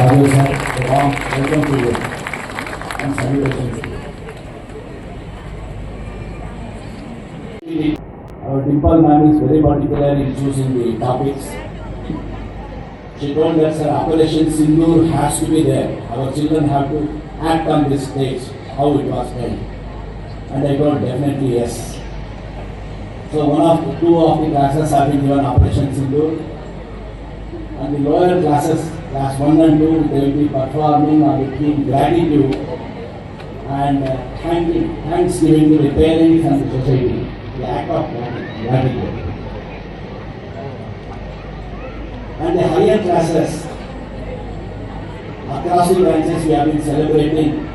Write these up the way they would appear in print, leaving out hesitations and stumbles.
Raju sir, a warm welcome to you and salutations. Our Dimple ma'am is very particular in choosing the topics. She told that sir, Operation Sindoor has to be there. Our children have to act on this stage, how it was done. And I told definitely yes. So two of the classes have been given Operation Sindoor. And the lower classes, class 1 and 2, they will be performing on the theme gratitude and thanksgiving to the parents and the society. The act of gratitude. And the higher classes, across the branches, we have been celebrating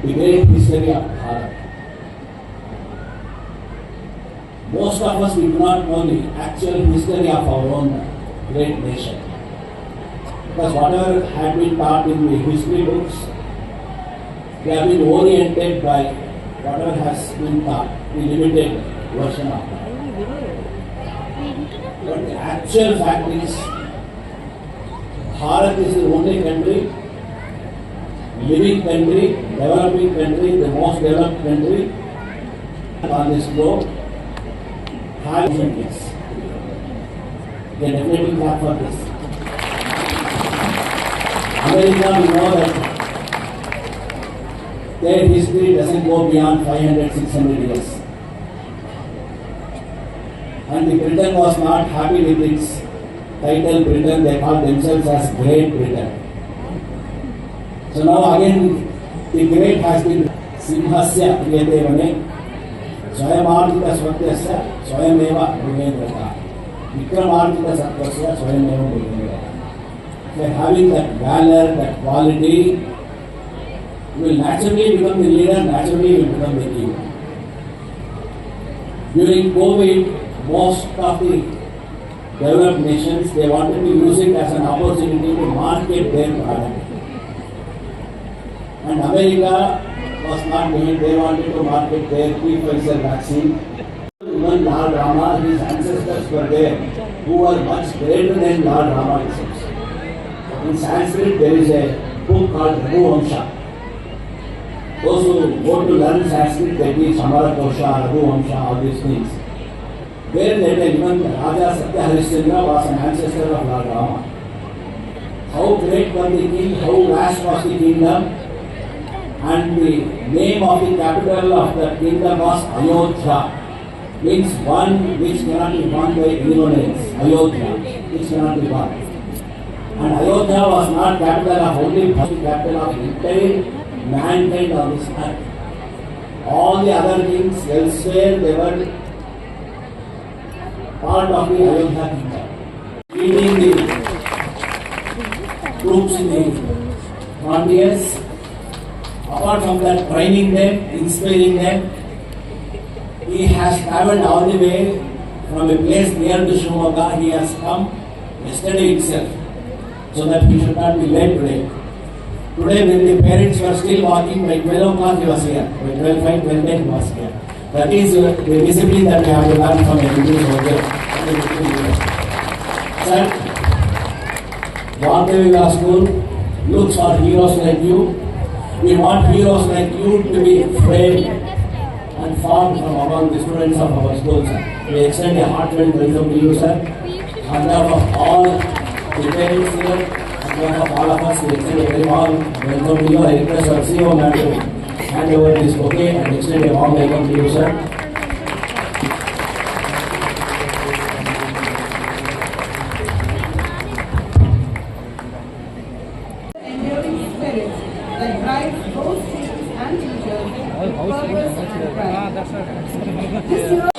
the great history of Bharat. Most of us, we do not know the actual history of our own great nation. Because whatever had been taught in the history books, they have been oriented by whatever has been taught, the limited version of that. But the actual fact is, Bharat is the only country, living country, developing country, the most developed country on this globe, has this. We can definitely clap for this. America, we know that their history doesn't go beyond 500, 600 years. And the Britain was not happy with its title Britain, they called themselves as Great Britain. So now again, the great has been Simhasya Priyatevane, Swayamarjita Swatyasya, Swayameva Bhugendrata, Vikramarjita Satvasya, Swayameva Bhugendrata. So having that valor, that quality, you will naturally become the leader, naturally you will become the king. During COVID, most of the developed nations, they wanted to use it as an opportunity to market their product. And America was not doing it, they wanted to market their Pfizer vaccine. Even Lord Rama, his ancestors were there, who were much greater than Lord Rama himself. In Sanskrit, there is a book called Raghu Vamsha. Those who go to learn Sanskrit, they teach Amara Kosha, Raghu Vamsha, all these things. Where later even Raja Satya Harishchandra was an ancestor of Lord Rama. How great was the king, how vast was the kingdom, and the name of the capital of the kingdom was Ayodhya, means one which cannot be won by anyone else. Ayodhya, which cannot be won. And Ayodhya was not capital of only Bharat, capital of entire mankind on this earth. All the other kings elsewhere, they were part of the Ayodhya kingdom. Leading the troops in the frontiers, apart from that, training them, inspiring them, he has travelled all the way from a place near to Shimoga. He has come yesterday itself, so that he should not be late today. Today, when the parents were still walking, by 12 o'clock he was here, by 12:05, 12:10 he was here. That is the discipline that we have to learn from everything over there. Sir, Vamdevila School looks for heroes like you. We want heroes like you to be framed and formed from among the students of our school, sir. We extend a heartfelt welcome to you, sir. On behalf of all the parents here, on behalf of all of us, we extend a very warm welcome to you. I request our CEO ma'am to hand over this bouquet and extend a warm welcome to you, sir. Enduring spirit that drives both students and teachers with purpose and pride. This year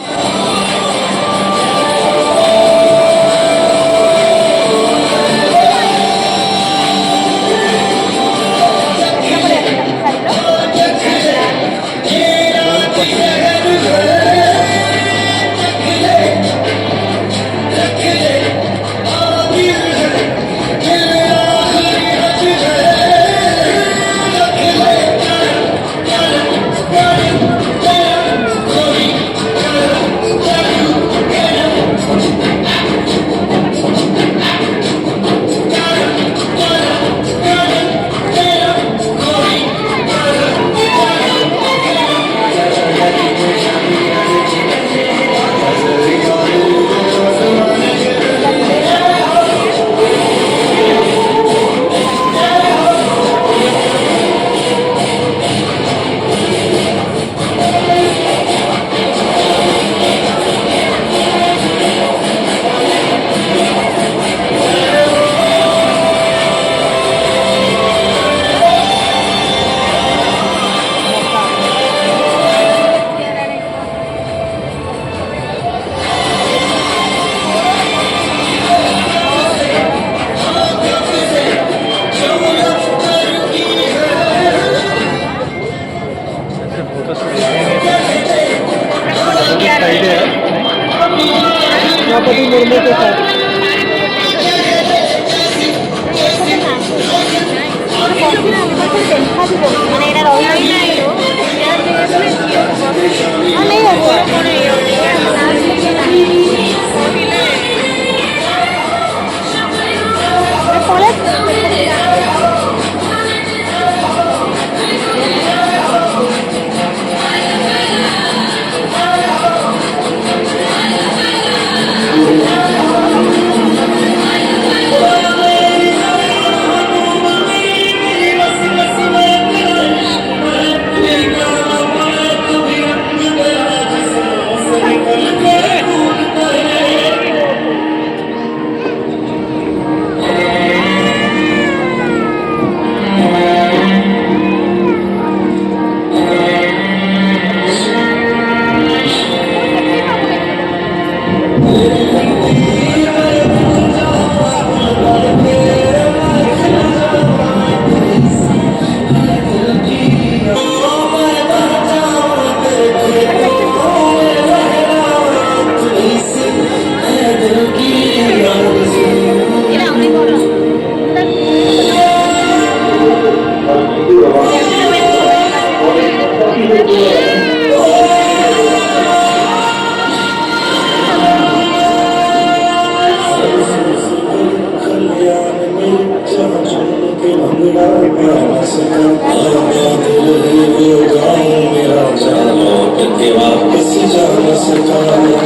वापस जा न सका।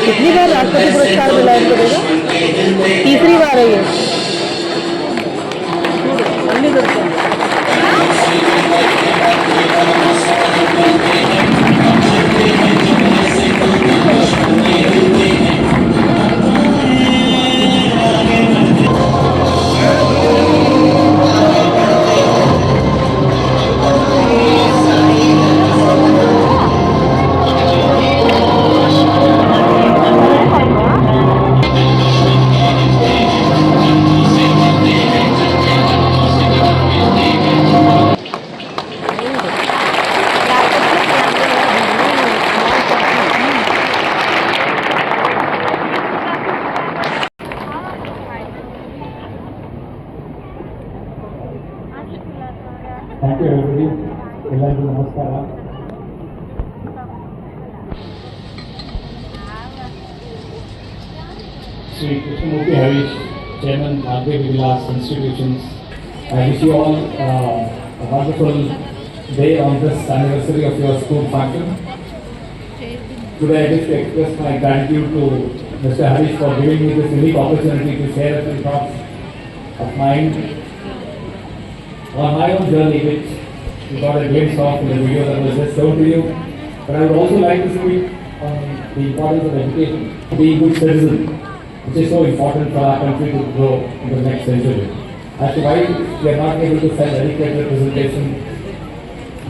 कितनी बार राष्ट्रपति पुरस्कार मिला इनको देखा? तीसरी बार है ये। Thank you everybody. ಎಲ್ಲರಿಗೂ ನಮಸ್ಕಾರ. Sri Krishnamurthy Harish, Chairman, Nagdev Vilas Institutions. I wish you all a wonderful day on this anniversary of your school function. Today I wish to express my gratitude to Mr. Harish for giving me this unique opportunity to share a few thoughts of mine on my own journey, which you got a glimpse of in the video that was just shown to you. But I would also like to speak on the importance of education, being a good citizen, which is so important for our country to grow in the next century. As to why we are not able to send adequate representation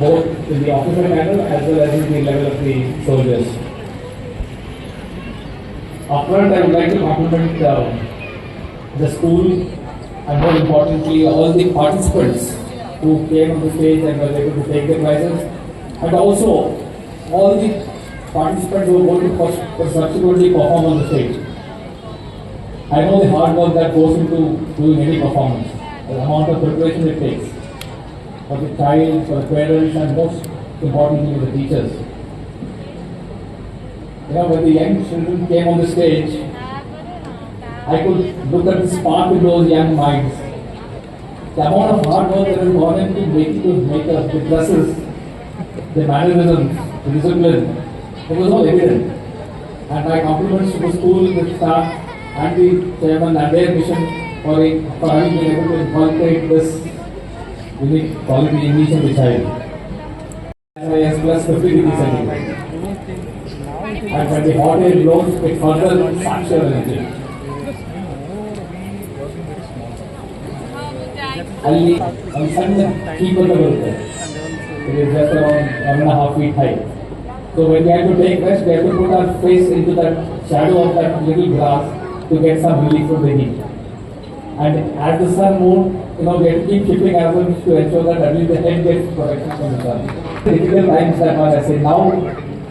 both in the officer level as well as in the level of the soldiers. Upfront, I would like to compliment the school, and more importantly, all the participants who came on the stage and were able to take the prizes, and also all the participants who were going to subsequently perform on the stage. I know the hard work that goes into doing any performance, the amount of preparation it takes for the child, for the parents, and most importantly, the teachers. You know, when the young children came on the stage, I could look at the spark in those young minds. The amount of hard work that has gone into making those makeup, the dresses, the mannerisms, the discipline, it was all evident. And my compliments to the school, the staff, and the chairman and their mission for having been able to inculcate this unique quality in each of the child. SIS plus 50 degrees centigrade. And when the hot air blows, it further sucks your energy. ಅಲ್ಲಿ ಒಂದು ಸಣ್ಣ keep ಅಂತ ಬರುತ್ತೆ. It is just around 1.5 feet high. So when we have to take rest, we have to put our face into that shadow of that little grass to get some relief from the heat. And as the sun moves, you know, we have to keep shifting ourselves to ensure that at least the head gets protection from the sun. Difficult times that are, I say, now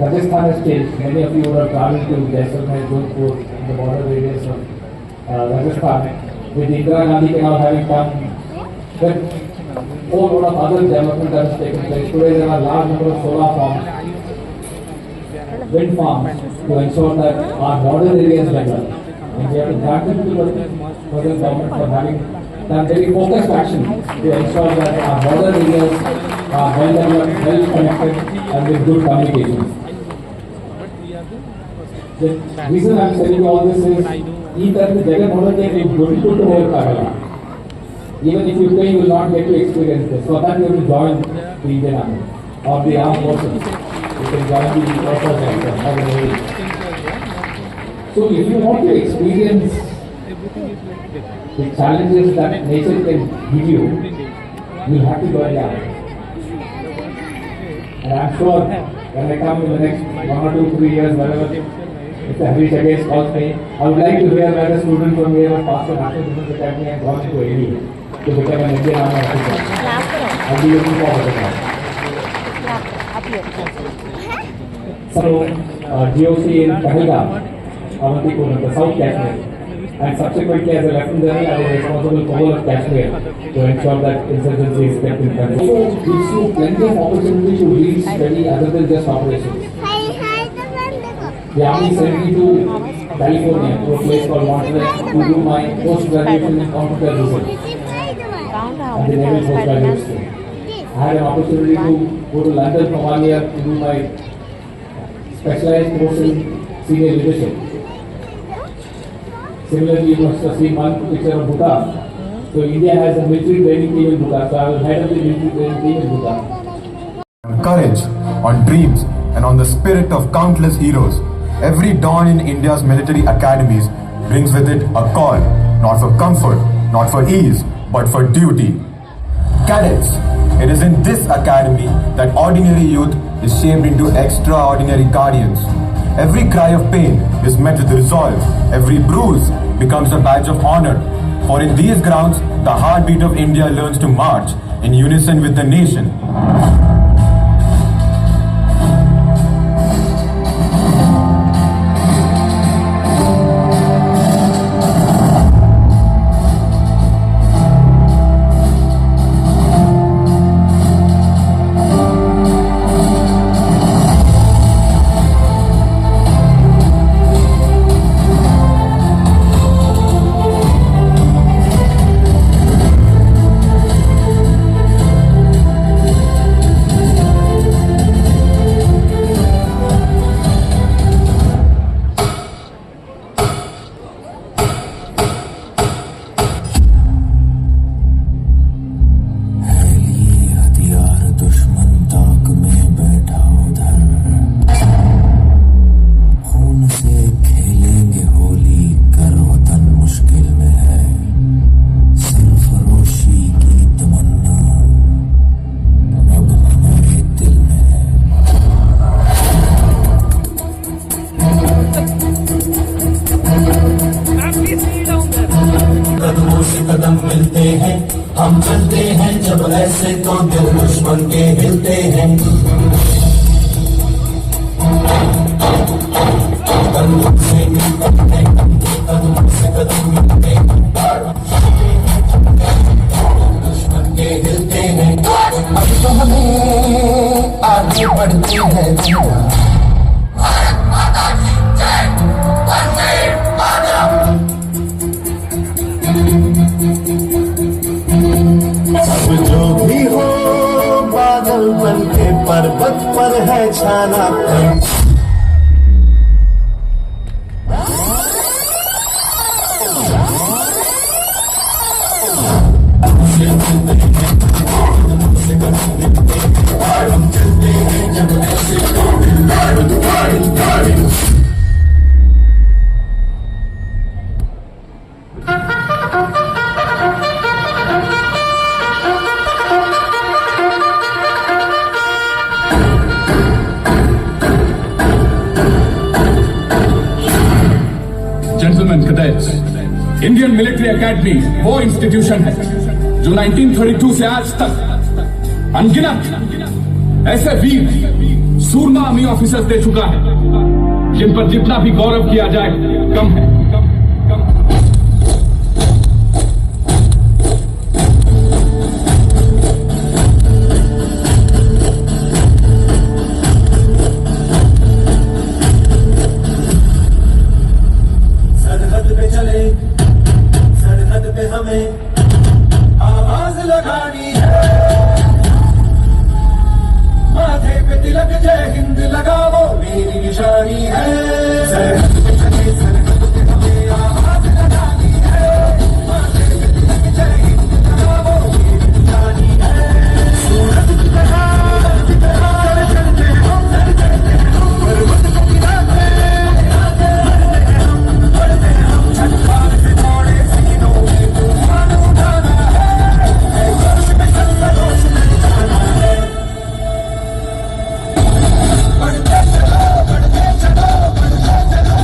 Rajasthan has changed. Many of you would have traveled to Jaisalmer, Jodhpur, in the border areas of Rajasthan. With Indira Gandhi Canal having come, with a whole lot of other development that has taken place. Today there are a large number of solar farms, wind farms, to ensure that our border areas develop. And we have to thank them to the federal government for having done very focused action to ensure that our border areas are well developed, well connected, and with good communications. The reason I am telling you all this is, even if you pay, you will not get to experience this. For that, you have to join the Indian Army or the armed forces. You can join the Air Force or the Navy. So, if you want to experience the challenges that nature can give you, you will have to join the army. And I am sure when I come in the next 1 or 2, 3 years, wherever, if the Harish Against calls me, I would like to hear whether a student from here was passed the National Defense Academy and gone to AD to become an Indian Army officer. I'll be looking forward to that. So, GOC in Pahalgam, Avantipur, the South Kashmir, and subsequently as a Lieutenant General, I was responsible for whole of Kashmir to ensure that insurgency is kept in control. Also gives you plenty of opportunity to read, study other than just operations. The army sent me to California, to a place called Montreal, to do my post-graduation in counterterrorism and the Naval Postgraduate School. I had an opportunity to go to London for 1 year to do my specialized course in senior leadership. Similarly, you must have seen one picture of Bhutan. So India has a military training team in Bhutan, so I was head of the military training team in Bhutan. On courage, on dreams, and on the spirit of countless heroes, every dawn in India's military academies brings with it a call, not for comfort, not for ease, but for duty. Cadets, it is in this academy that ordinary youth is shaped into extraordinary guardians. Every cry of pain is met with resolve. Every bruise becomes a badge of honor. For in these grounds, the heartbeat of India learns to march in unison with the nation. कदमों से कदम मिलते हैं, हम चलते हैं जब ऐसे तो दिल दुश्मन के हिलते हैं। कदमों से मिलते हैं, कदमों से कदम मिलते हैं, दुश्मन के हिलते हैं। अब तो हमें आगे बढ़ते हैं। जो भी हो बादल बन के पर्वत पर है छाना। Gentlemen cadets, Indian military academy वो इंस्टीट्यूशन है जो 1932 से आज तक अनगिनत ऐसे वीर सूरमा आर्मी ऑफिसर्स दे चुका है जिन पर जितना भी गौरव किया जाए कम है। सरहद पे चले, सरहद पे हमें आवाज लगानी है, माथे पे तिलक जय हिंद लगाओ मेरी निशानी है। सरहद पे चले, सरहद पे हमें आवाज लगानी है, माथे पे तिलक जय हिंद लगाओ मेरी निशानी है। सूरज की तरह चलते हम, पर्वत को गिराते छठवार से थोड़े सीनों में तूफान उठाना है, जोश में संतोष नहीं जाना है। बढ़ते चलो, बढ़ते चलो, बढ़ते चलो।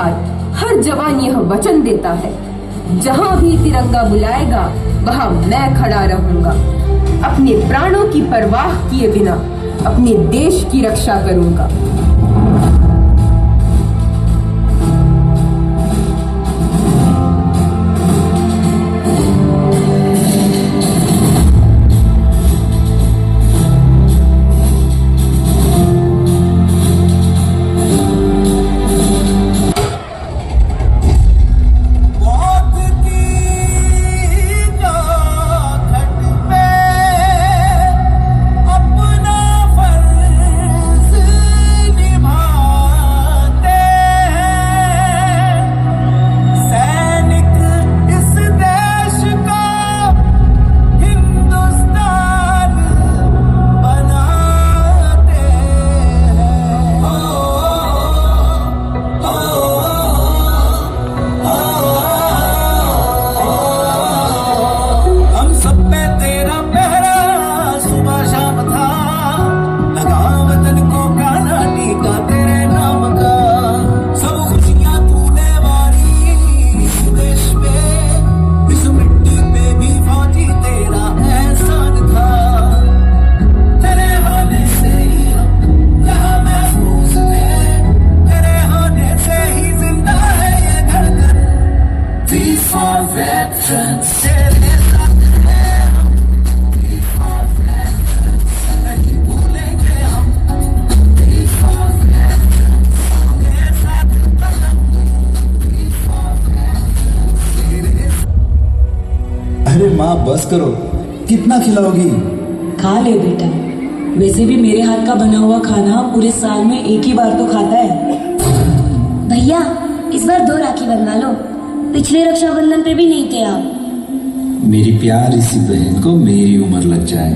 साल हर जवान यह वचन देता है, जहां भी तिरंगा बुलाएगा वहां मैं खड़ा रहूंगा। अपने प्राणों की परवाह किए बिना अपने देश की रक्षा करूंगा। अरे माँ बस करो, कितना खिलाओगी? खा ले बेटा, वैसे भी मेरे हाथ का बना हुआ खाना पूरे साल में एक ही बार तो खाता है। भैया इस बार 2 राखी बनवा लो, पिछले रक्षाबंधन पे भी नहीं थे आप। मेरी प्यारी सी बहन को मेरी उम्र लग जाए।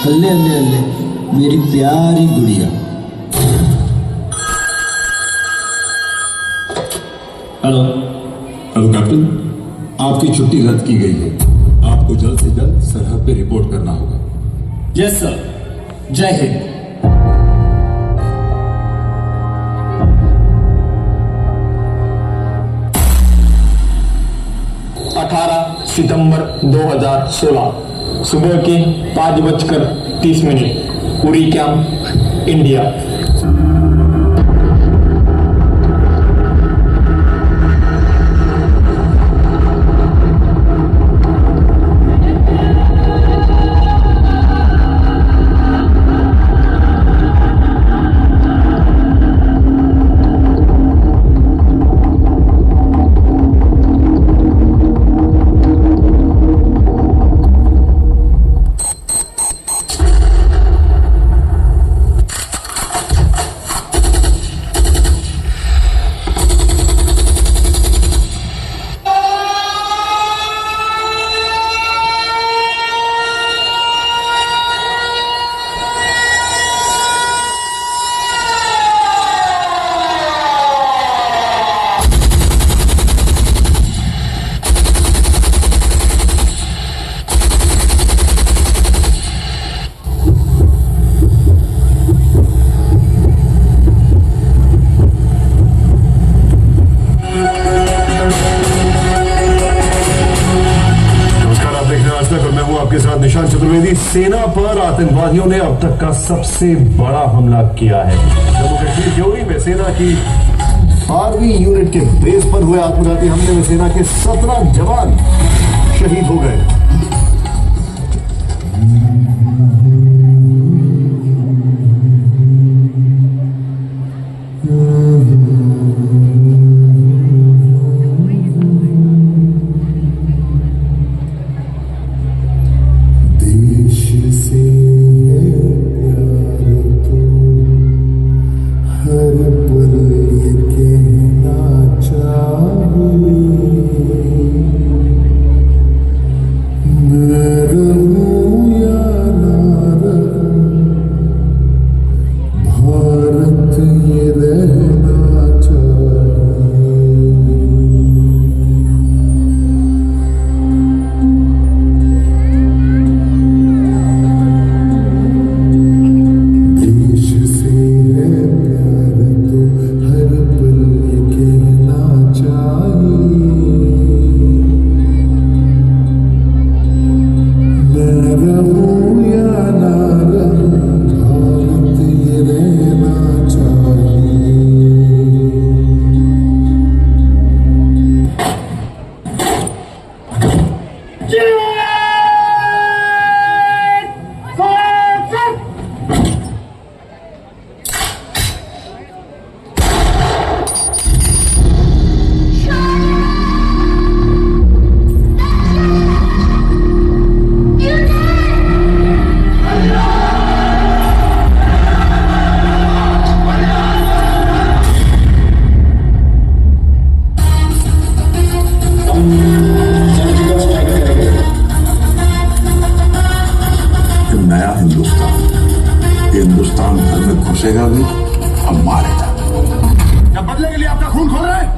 हल्ले हल्ले हल्ले मेरी प्यारी गुड़िया। हेलो हेलो कैप्टन, आपकी छुट्टी रद्द की गई है। आपको जल्द से जल्द सरहद पे रिपोर्ट करना होगा। यस सर, जय हिंद। 18 सितंबर 2016 सुबह के 5:30 उरी कैंप, इंडिया। आपके साथ निशान चतुर्वेदी। सेना पर आतंकवादियों ने अब तक का सबसे बड़ा हमला किया है। जम्मू कश्मीर जोड़ी में सेना की 12वीं यूनिट के बेस पर हुए आत्मघाती हमले में सेना के 17 जवान शहीद हो गए। बचेगा भी और मारेगा। क्या बदले के लिए आपका खून खोल रहे हैं?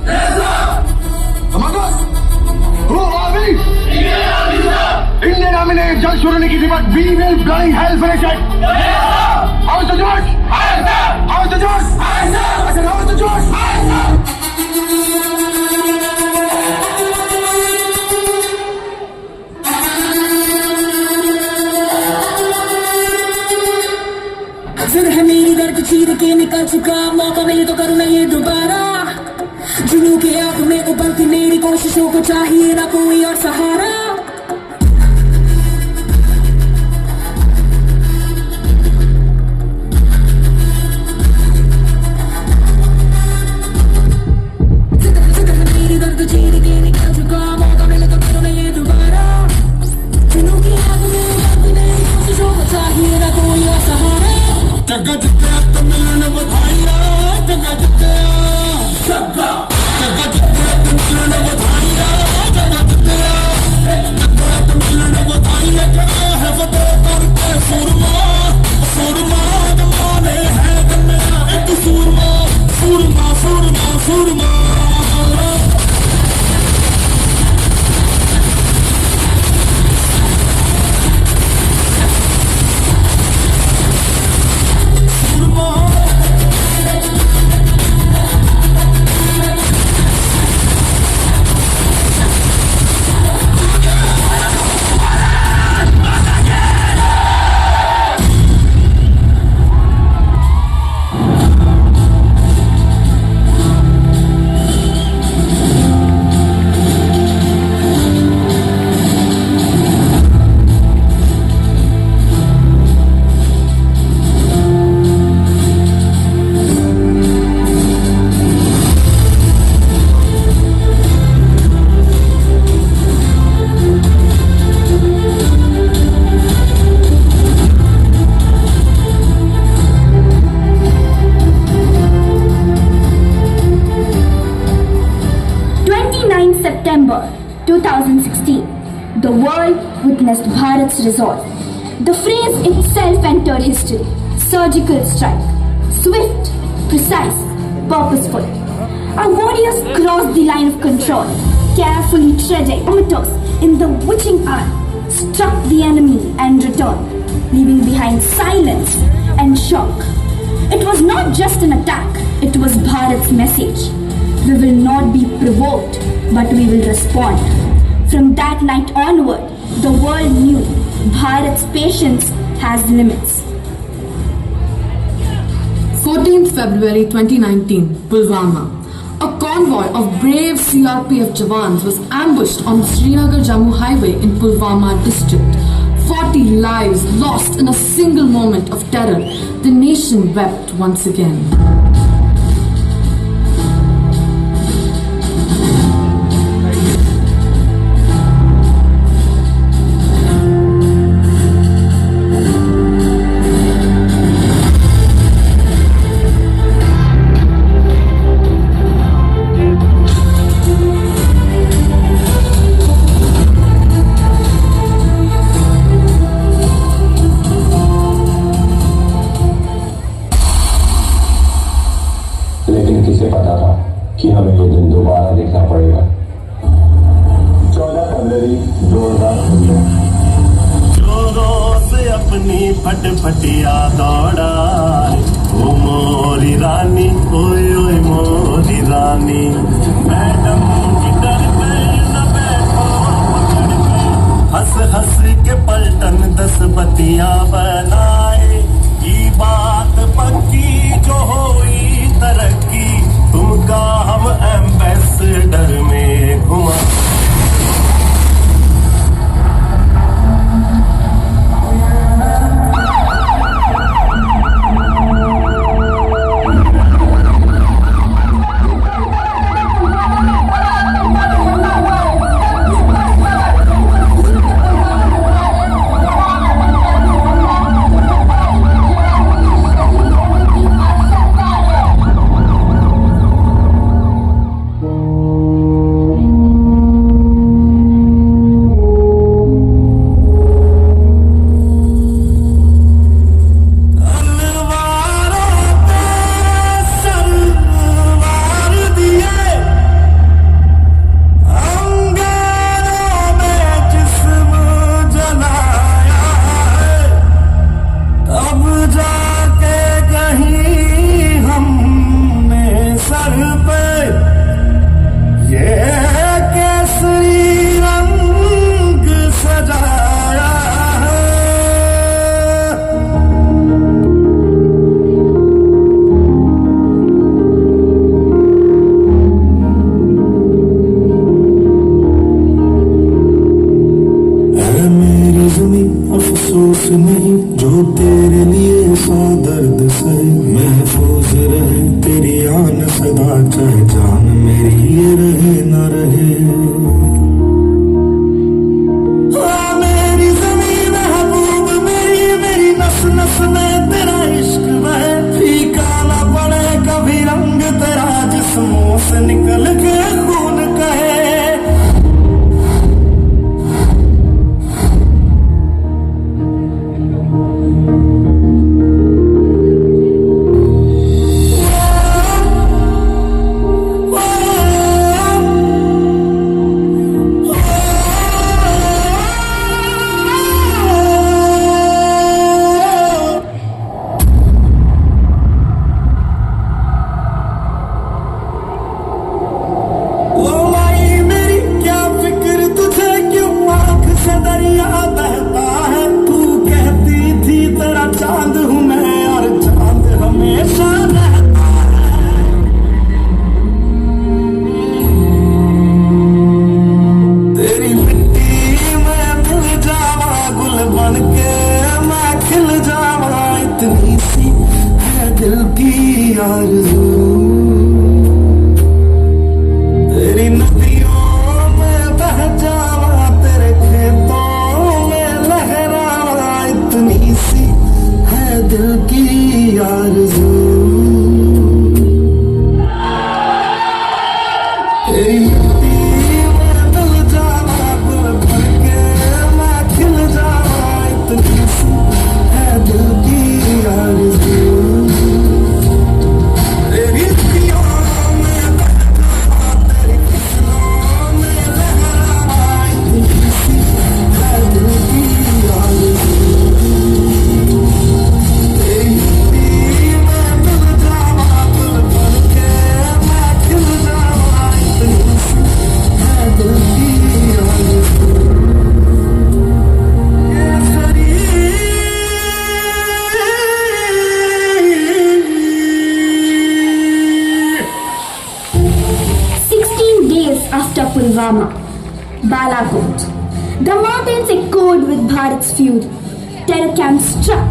Who are we? Indian Army ने जंग शुरू नहीं की थी, but we will blind hell finish it. How is the George? How is the George? I said, how is the George? फिर है मेरी दर्द चीर के निकल चुका, मौका मिले तो करूँ मैं ये दोबारा। जुनून के आग में उबलती मेरी कोशिशों को चाहिए ना कोई और सहारा। मेरी दर्द चीर के निकल चुका, मौका मिले तो करूँ मैं ये दोबारा। जुनून के आग में उबलती मेरी कोशिशों को चाहिए ना कोई और सहारा। जगह जित्या तो मिलने बधाइया, जगह जित्या जगह जित्या तो मिलने बधाइया, जगह जित्या तो मिलने बधाइया। जगह है फतेह करके सूरमा, सूरमा जमाने है मेरा एक सूरमा, सूरमा सूरमा सूरमा। September 2016, the world witnessed Bharat's resolve. The phrase itself entered history. Surgical strike. Swift, precise, purposeful. Our warriors crossed the line of control, carefully treading kilometers in the witching hour, struck the enemy and returned, leaving behind silence and shock. It was not just an attack, it was Bharat's message. We will not be provoked, but we will respond. From that night onward, the world knew Bharat's patience has limits. 14th February 2019, Pulwama. A convoy of brave CRPF Jawans was ambushed on the Srinagar-Jammu highway in Pulwama district. 40 lives lost in a single moment of terror. The nation wept once again. लेकिन किसे पता था कि हमें ये दिन दोबारा देखना पड़ेगा। 14 फरवरी 2019। जोरों से अपनी फटफटिया दौड़ा, ओ मोरी रानी, ओए ओए मोरी रानी। मैडम की डर पे न बैठो पकड़ के, हंस हंस के पलटन 10 बत्तियां बनाए। की बात पक्की जो हुई तरक्की, तुमका हम एम्बेसडर में घुमा। जान मेरी ये रहे न रहे। मेरी ज़मीन महबूब मेरी, मेरी नस नस में तेरा इश्क बहे। फीका न पड़े कभी रंग तेरा जिस्मों से निकल के खून कहे। तेरी नदियों में बह जावा, तेरे खेतों में लहरावा, इतनी सी है दिल की आरज़ू। तेरी मिट्टी में मिल जावा, गुल भर के मैं खिल जावा, इतनी सी है दिल की आरज़ू। After Pulwama, Balakot, the mountains echoed with Bharat's fury. Terror camps struck,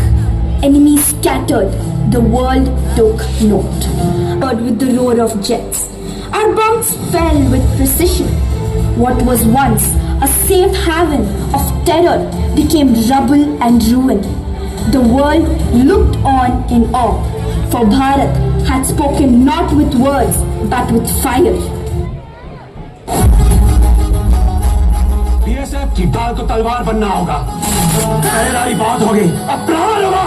enemies scattered, the world took note. Heard with the roar of jets, our bombs fell with precision. What was once a safe haven of terror became rubble and ruin. The world looked on in awe, for Bharat had spoken not with words but with fire. BSF की दाल को तलवार बनना होगा। खैराई बात होगी, अब प्रहार होगा।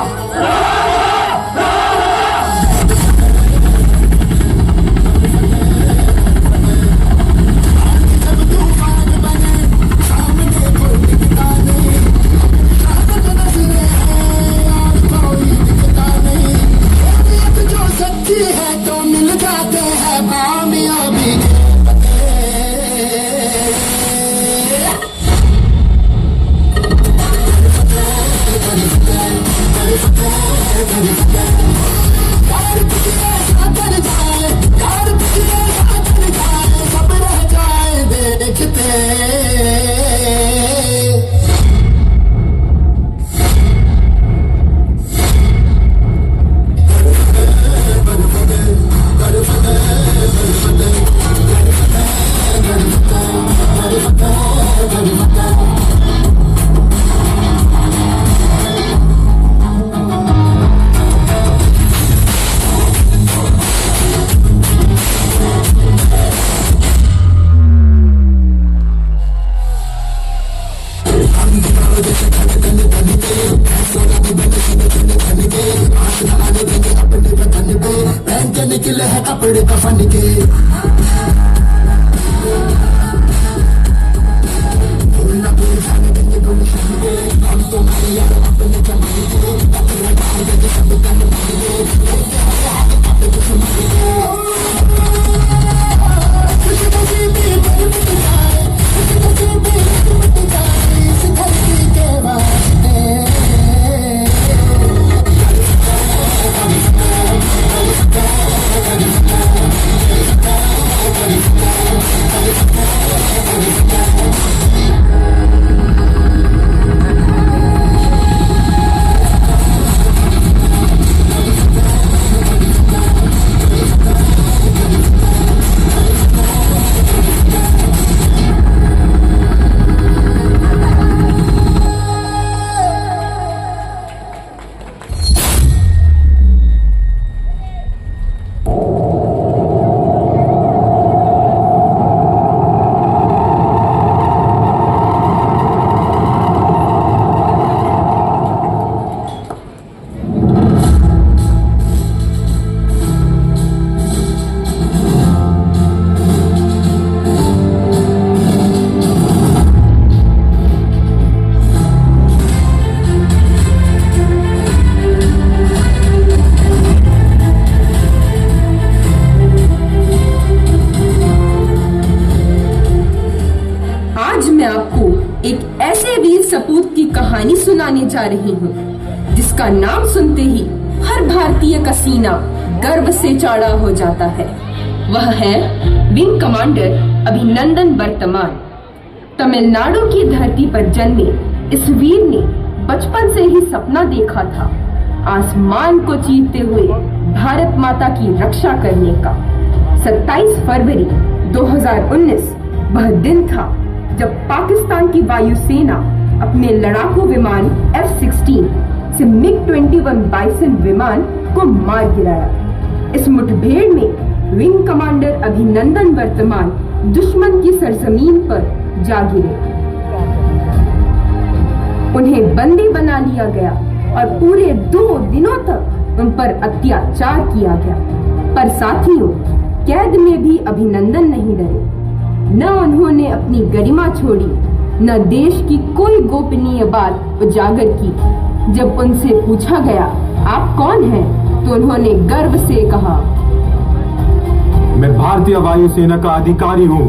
निकले हैं कपड़े कफन के हम तो सुनाने जा रही हूँ, जिसका नाम सुनते ही हर भारतीय का सीना गर्व से चौड़ा हो जाता है। वह है विंग कमांडर अभिनंदन वर्तमान। तमिलनाडु की धरती पर जन्मे इस वीर ने बचपन से ही सपना देखा था आसमान को चीरते हुए भारत माता की रक्षा करने का। 27 फरवरी 2019 वह दिन था जब पाकिस्तान की वायुसेना अपने लड़ाकू विमान F-16 से MiG-21 बाइसन विमान को मार गिराया। इस मुठभेड़ में विंग कमांडर अभिनंदन वर्तमान दुश्मन की सरजमीन पर जा गिरे। उन्हें बंदी बना लिया गया और पूरे 2 दिनों तक उन पर अत्याचार किया गया। पर साथियों, कैद में भी अभिनंदन नहीं डरे। न उन्होंने अपनी गरिमा छोड़ी, न देश की कोई गोपनीय बात उजागर की। जब उनसे पूछा गया आप कौन हैं, तो उन्होंने गर्व से कहा, मैं भारतीय वायुसेना का अधिकारी हूँ।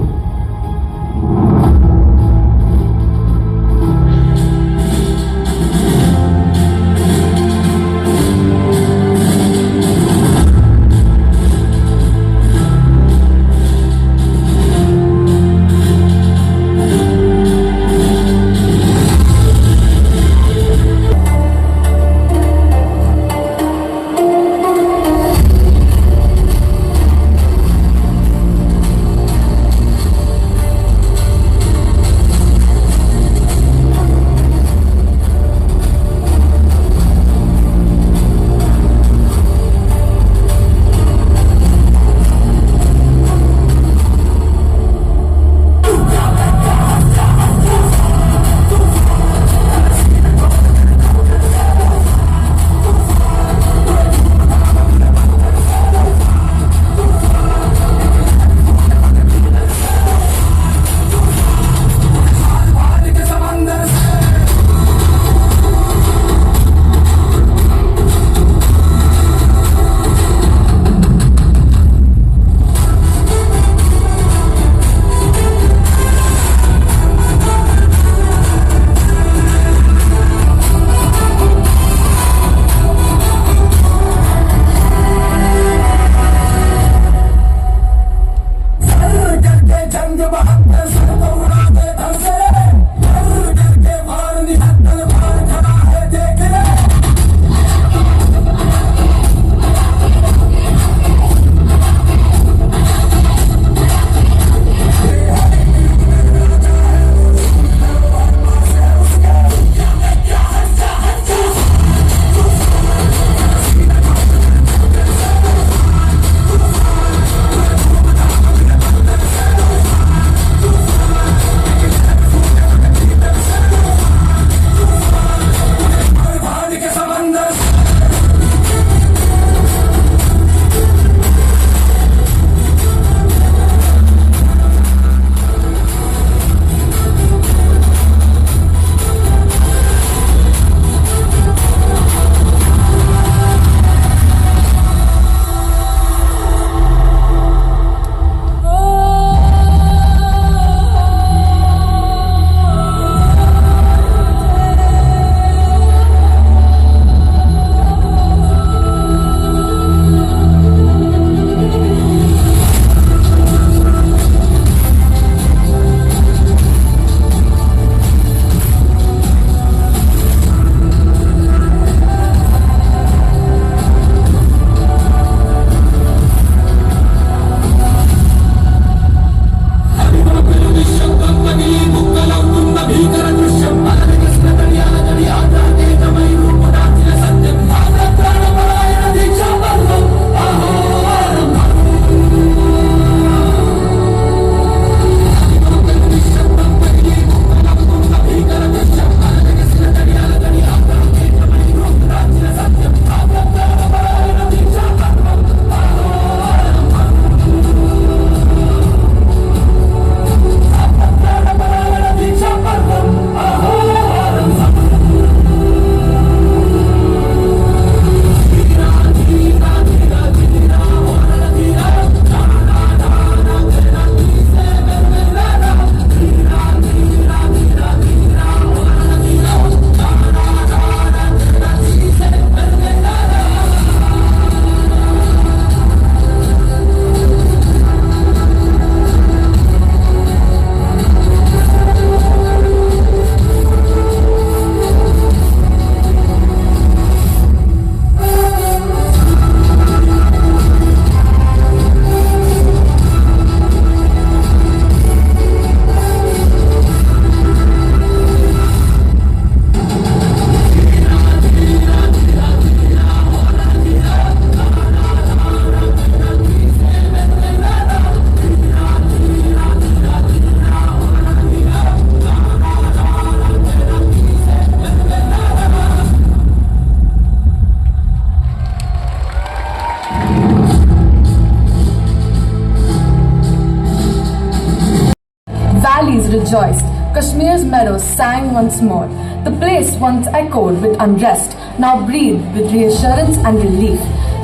valleys rejoiced, Kashmir's meadows sang once more. The place once echoed with unrest, now breathed with reassurance and relief.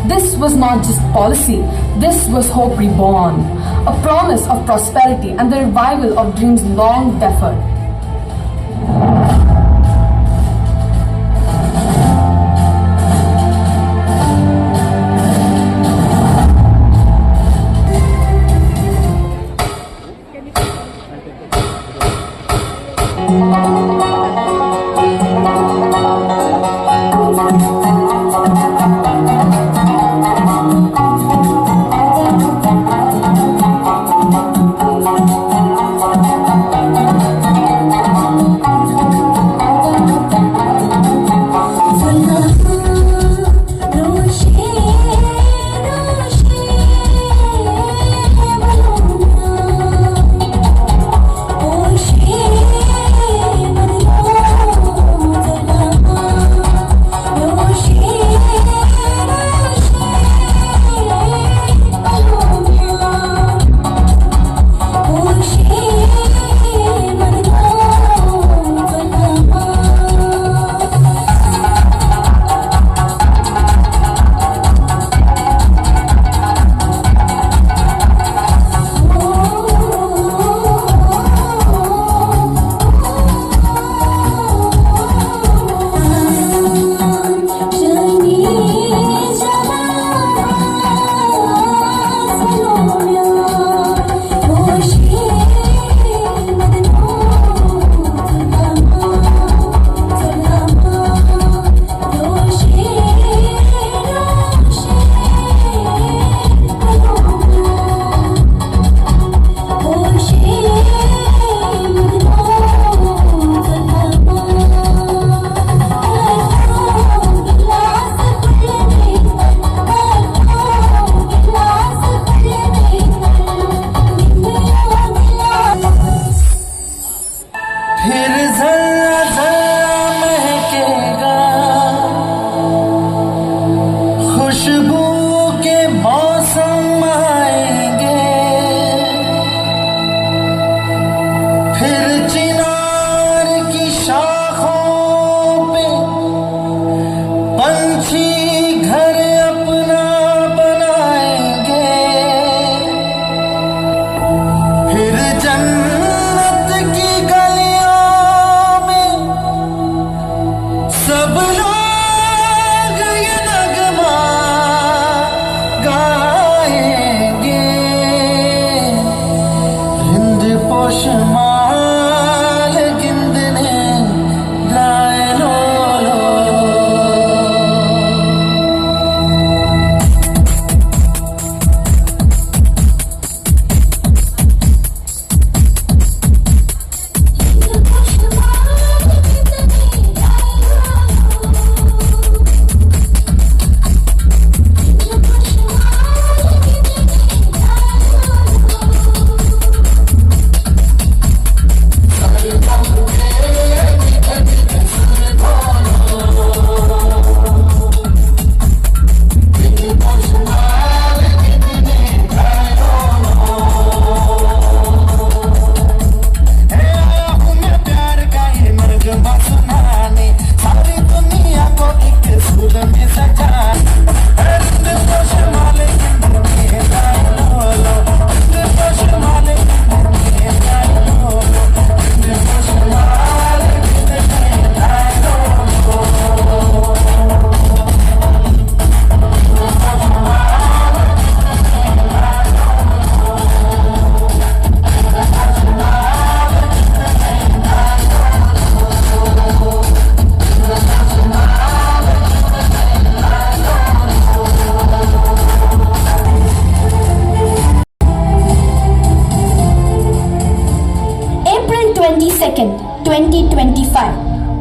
This was not just policy, this was hope reborn, a promise of prosperity and the revival of dreams long deferred.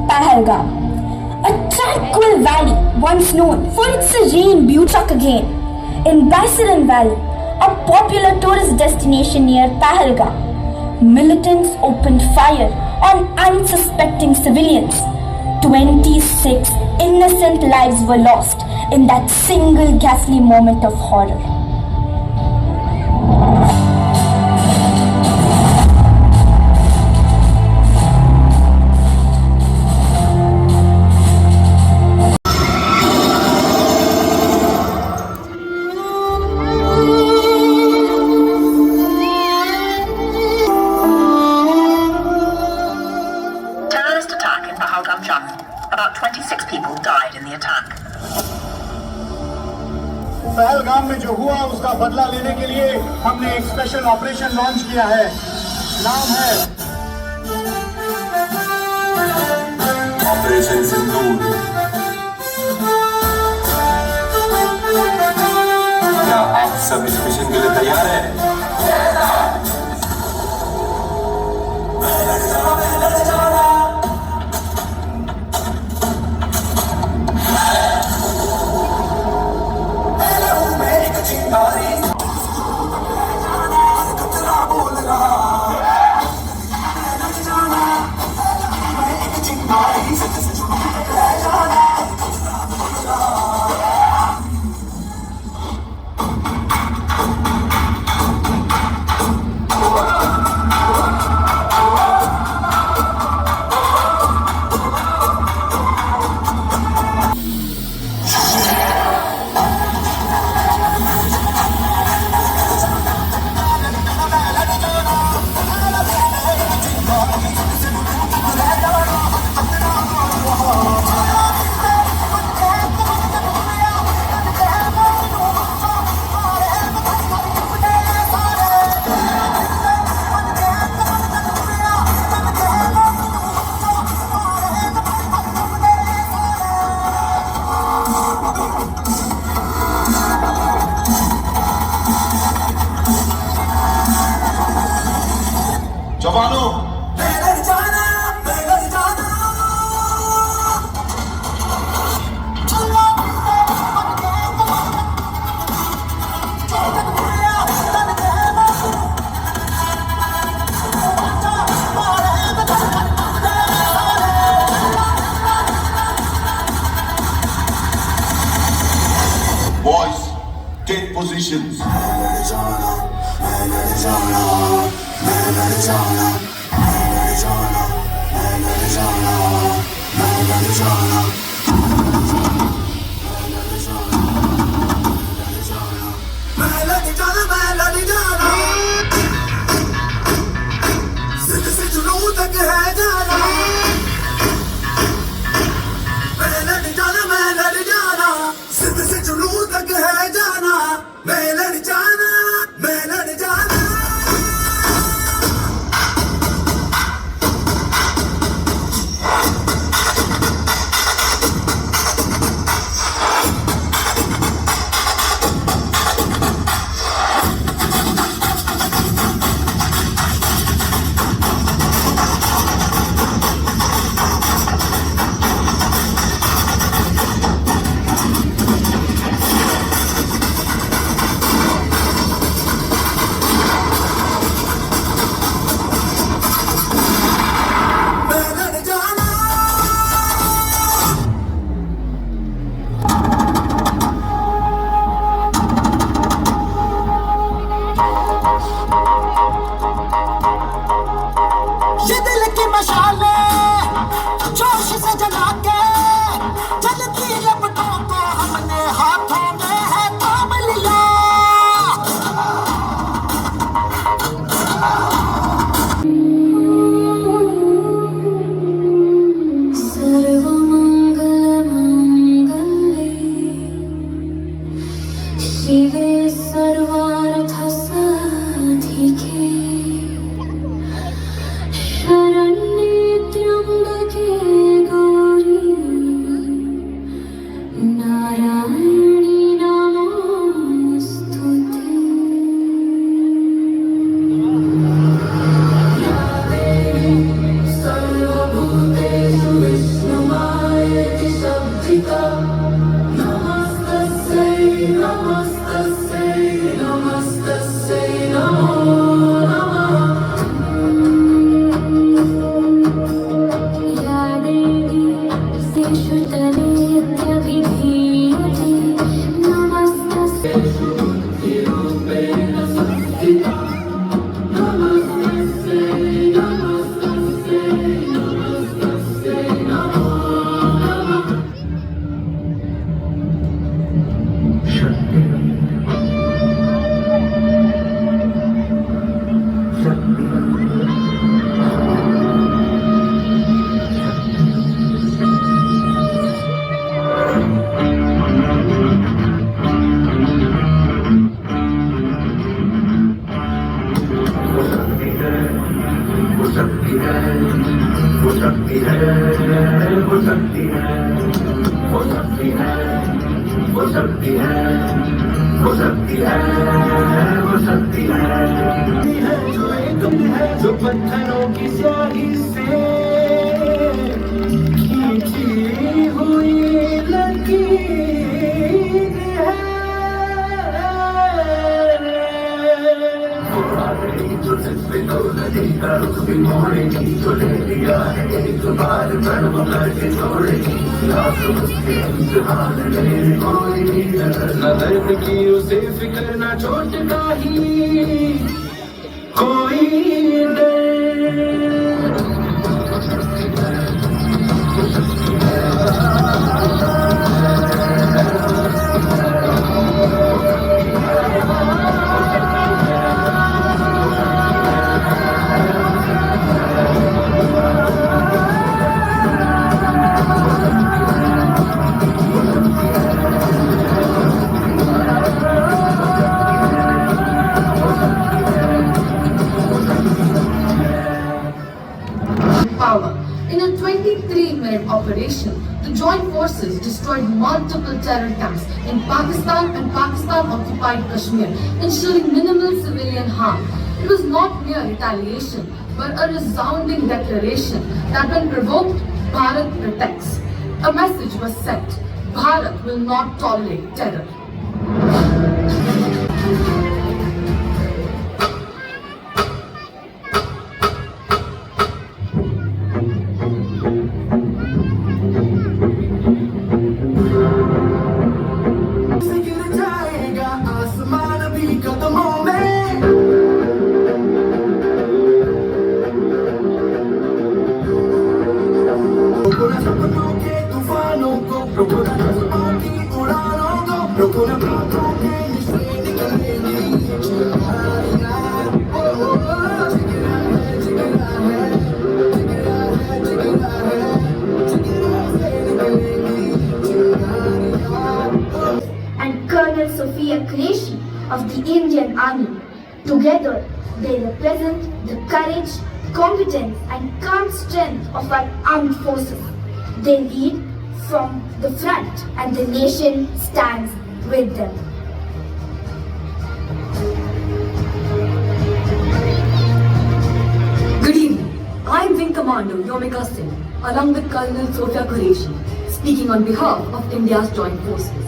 Pahalgam, a tranquil valley once known for its serene beauty struck again. In Baisaran Valley, a popular tourist destination near Pahalgam, militants opened fire on unsuspecting civilians. 26 innocent lives were lost in that single ghastly moment of horror. Pahalgam में जो हुआ उसका बदला लेने के लिए हमने एक स्पेशल ऑपरेशन लॉन्च किया है। नाम है ऑपरेशन सिंदूर। क्या आप सब इस मिशन के लिए तैयार हैं? जवानों, Boys, take positions. ये दिल की मशाले जोश से जला के जलती लपटों को हमने हाथों में है थाम लिया। सर्वमंगलमांगल्ये शिवे सर्वार्थसाधिके शरण्ये त्र्यम्बके शक्ति है, वो शक्ति है, वो शक्ति है, वो शक्ति है, वो शक्ति है, वो शक्ति है, वो शक्ति है, जो एक है, जो पत्थरों की स्याही से खींची हुई लकीर है। जो जिसपे तो नदी का रुख भी मोड़ेगी, जो ले लिया है एक बार कर्म करके छोड़ेगी, उसके इम्तिहान ले कोई नजर न दर्द की उसे फिक्र न चोट का ही कोई डर। In a 23-minute operation, the joint forces destroyed multiple terror camps in Pakistan and Pakistan-occupied Kashmir, ensuring minimal civilian harm. It was not mere retaliation, but a resounding declaration that when provoked, Bharat protects. A message was sent: Bharat will not tolerate terror. And Colonel Sophia Qureshi of the Indian Army. Together, they represent the courage, competence and calm strength of our armed forces. They lead from the front and the nation stands with them. Good evening. I am Wing Commander Yomika Singh, along with Colonel Sophia Qureshi, speaking on behalf of India's joint forces.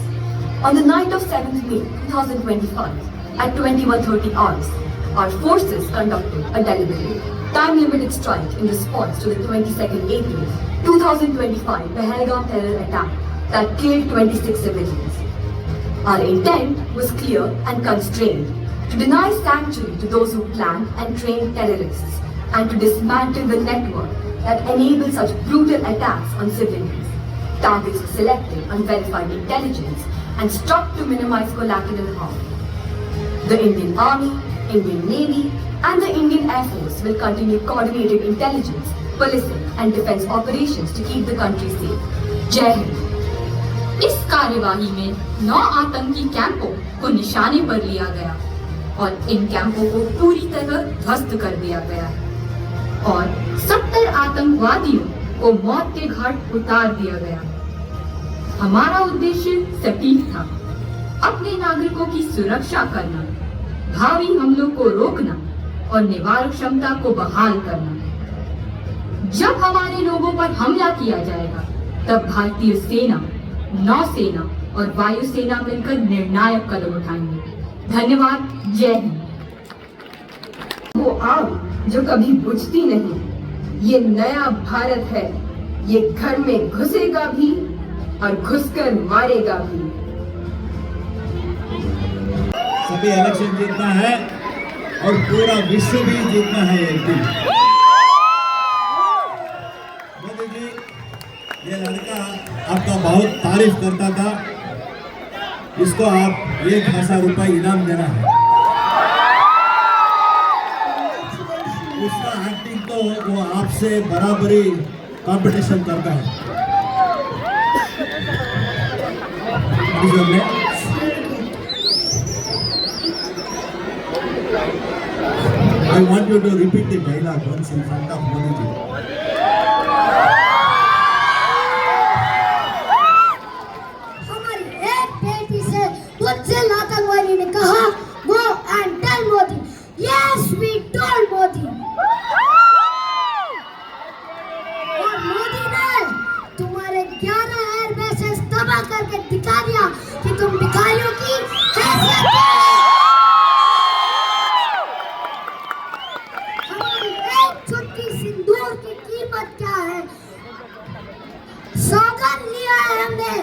On the night of 7th May 2025, at 21:30 hours, our forces conducted a deliberate, time-limited strike in response to the 22nd April 2025 Pahalgam terror attack that killed 26 civilians. Our intent was clear and constrained: to deny sanctuary to those who planned and trained terrorists, and to dismantle the network that enabled such brutal attacks on civilians. Targets were selected on verified intelligence and struck to minimize collateral harm. The Indian Army, Indian Navy, and the Indian Air Force will continue coordinated intelligence, policing, and defense operations to keep the country safe. Jai Hind. इस कार्यवाही में 9 आतंकी कैंपों को निशाने पर लिया गया और इन कैंपों को पूरी तरह ध्वस्त कर दिया गया और 70 आतंकवादियों को मौत के घाट उतार दिया गया। हमारा उद्देश्य सटीक था: अपने नागरिकों की सुरक्षा करना, भावी हमलों को रोकना और निवारक क्षमता को बहाल करना। जब हमारे लोगों पर हमला किया जाएगा, तब भारतीय सेना, नौसेना और वायुसेना मिलकर निर्णायक कदम उठाएंगे। धन्यवाद। जय हिंद। वो आग जो कभी बुझती नहीं, ये नया भारत है। ये घर में घुसेगा भी और घुसकर मारेगा भी। सभी इलेक्शन जीतना है और पूरा विश्व भी जीतना है एक दिन। मोदी जी, ये लड़का आपका बहुत तारीफ करता था, इसको आप 1,000 रुपए इनाम देना है। उसका एक्टिंग तो वो आपसे बराबरी कंपटीशन करता है। I want you to repeat the dialogue once in front of Modi ji. हमारी एक बेटी से तुझसे आतंकवादी ने कहा go and tell Modi. Yes, we told Modi. और मोदी ने तुम्हारे 11 एयर बेसेस तबाह करके दिखा दिया कि तुम भिखारियों की हैसियत क्या है। हमारी एक चुटकी सिंदूर की कीमत क्या है। सौगंध लिया है हमने,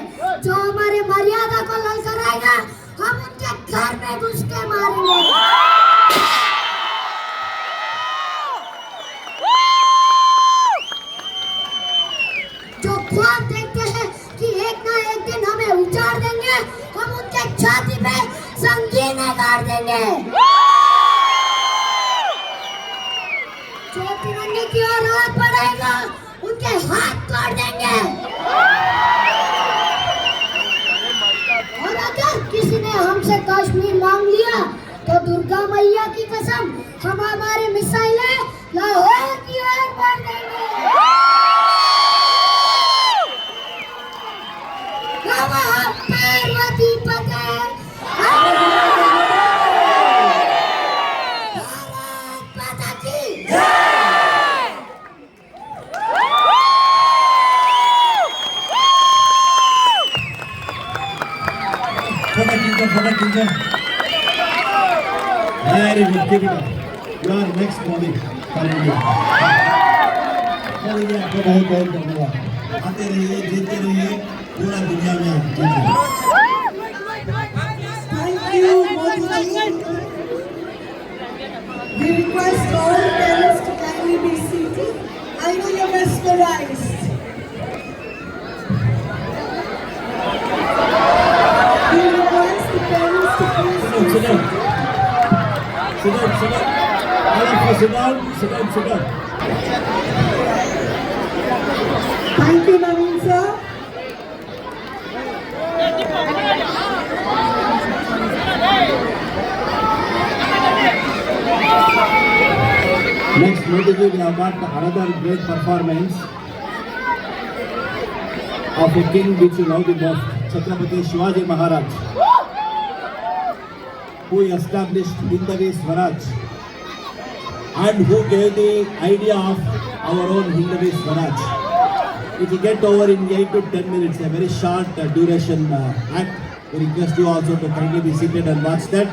जो हमारे मर्यादा को ललकारेगा हम उनके घर में घुस के मारेंगे। जो ख्वाब देखते हैं कि एक ना एक दिन हमें उजाड़ देंगे, हम उनके छाती पे संगीनें गाड़ देंगे। जो तिरंगे की ओर हाथ बढ़ाएगा उनके हाथ तोड़ देंगे। और अगर किसी ने हमसे कश्मीर मांग लिया तो दुर्गा मैया की कसम हम हमारी मिसाइलें लाहौर की ओर बढ़ देंगे। नमः पार्वती पते, भारत माता की Photo teacher. Very good, keep it up. You are next Modi for India. Modi जी आपको बहुत बहुत धन्यवाद। आते रहिए, जीतते रहिए, पूरा दुनिया में आप जीत रहिए। Thank you, Modi ji. We request all parents to kindly be seated. I know you're mesmerized. We request the parents to please Sit down. All of you sit down. Thank you, Naveen sir. Next, Modi ji, we have got another great performance of a king which you love the most, Chhatrapati Shivaji Maharaj, who established Hindavi Swaraj and who gave the idea of our own Hindavi Swaraj. It will get over in 8 to 10 minutes, a very short duration act. We request you also to kindly be seated and watch that.